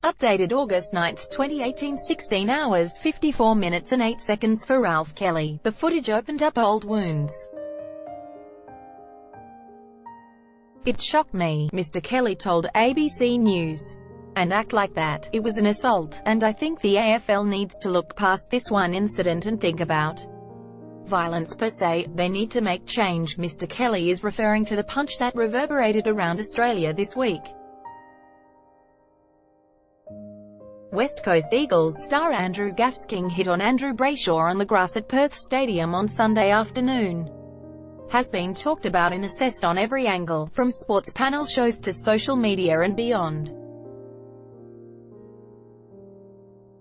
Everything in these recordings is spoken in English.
Updated August 9, 2018, 16 hours 54 minutes and 8 seconds for Ralph Kelly. The footage opened up old wounds. "It shocked me," Mr. Kelly told ABC News. "And act like that. It was an assault, and I think the AFL needs to look past this one incident and think about violence per se. They need to make change." Mr. Kelly is referring to the punch that reverberated around Australia this week. West Coast Eagles star Andrew Gaff's king hit on Andrew Brayshaw on the grass at Perth Stadium on Sunday afternoon has been talked about and assessed on every angle, from sports panel shows to social media and beyond.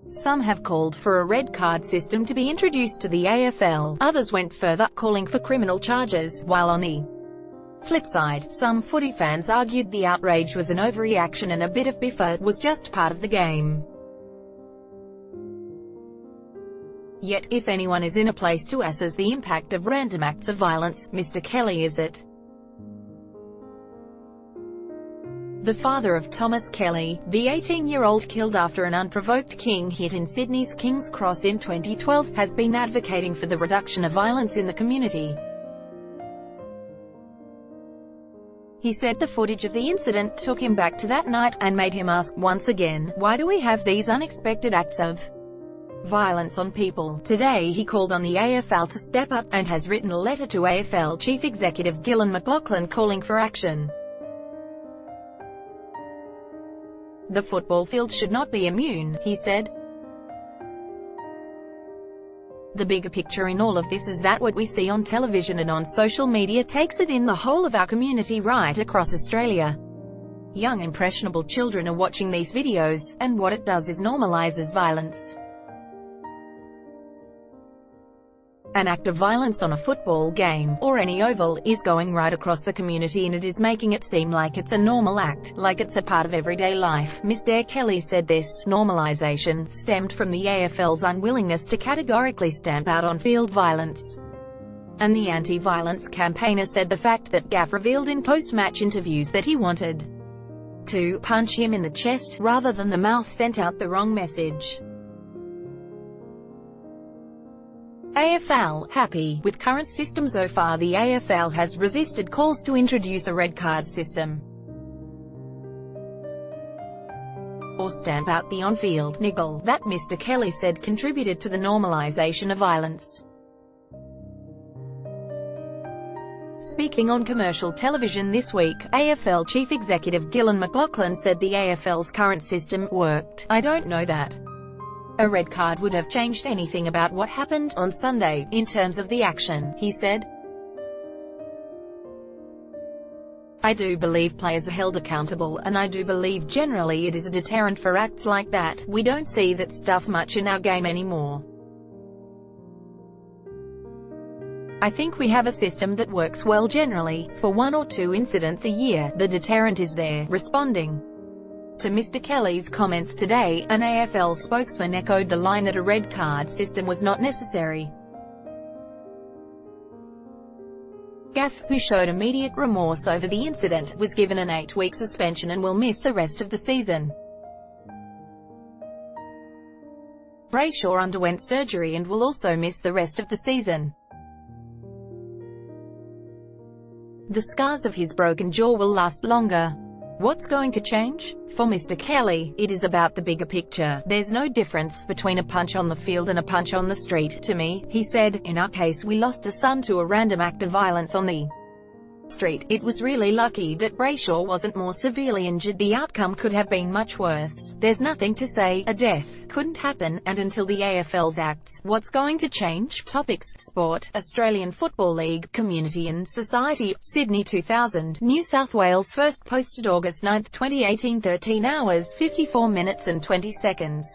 Some have called for a red card system to be introduced to the AFL, others went further, calling for criminal charges, while on the flip side, some footy fans argued the outrage was an overreaction and a bit of biffa was just part of the game. Yet, if anyone is in a place to assess the impact of random acts of violence, Mr. Kelly is it. The father of Thomas Kelly, the 18-year-old killed after an unprovoked king hit in Sydney's King's Cross in 2012, has been advocating for the reduction of violence in the community. He said the footage of the incident took him back to that night, and made him ask, once again, why do we have these unexpected acts of violence on people? Today he called on the AFL to step up, and has written a letter to AFL Chief Executive Gillon McLachlan calling for action. "The football field should not be immune," he said. "The bigger picture in all of this is that what we see on television and on social media takes it in the whole of our community right across Australia. Young impressionable children are watching these videos, and what it does is normalizes violence. An act of violence on a football game, or any oval, is going right across the community, and it is making it seem like it's a normal act, like it's a part of everyday life." Mr. Kelly said this normalization stemmed from the AFL's unwillingness to categorically stamp out on-field violence. And the anti-violence campaigner said the fact that Gaff revealed in post-match interviews that he wanted to punch him in the chest, rather than the mouth, sent out the wrong message. AFL, happy with current system so far. The AFL has resisted calls to introduce a red card system or stamp out the on-field niggle that Mr. Kelly said contributed to the normalization of violence. Speaking on commercial television this week, AFL Chief Executive Gillon McLachlan said the AFL's current system worked. "I don't know that a red card would have changed anything about what happened on Sunday, in terms of the action," he said. "I do believe players are held accountable, and I do believe generally it is a deterrent for acts like that. We don't see that stuff much in our game anymore. I think we have a system that works well generally. For 1 or 2 incidents a year, the deterrent is there." Responding to Mr. Kelly's comments today, an AFL spokesman echoed the line that a red card system was not necessary. Gaff, who showed immediate remorse over the incident, was given an 8-week suspension and will miss the rest of the season. Brayshaw underwent surgery and will also miss the rest of the season. The scars of his broken jaw will last longer. What's going to change? For Mr. Kelly, it is about the bigger picture. "There's no difference between a punch on the field and a punch on the street, to me," he said. "In our case, we lost a son to a random act of violence on the street. It was really lucky that Brayshaw wasn't more severely injured. The outcome could have been much worse. There's nothing to say a death couldn't happen, and until the AFL's acts, what's going to change?" Topics: Sport, Australian Football League, Community and Society. Sydney 2000, New South Wales. First posted August 9, 2018, 13 hours 54 minutes and 20 seconds.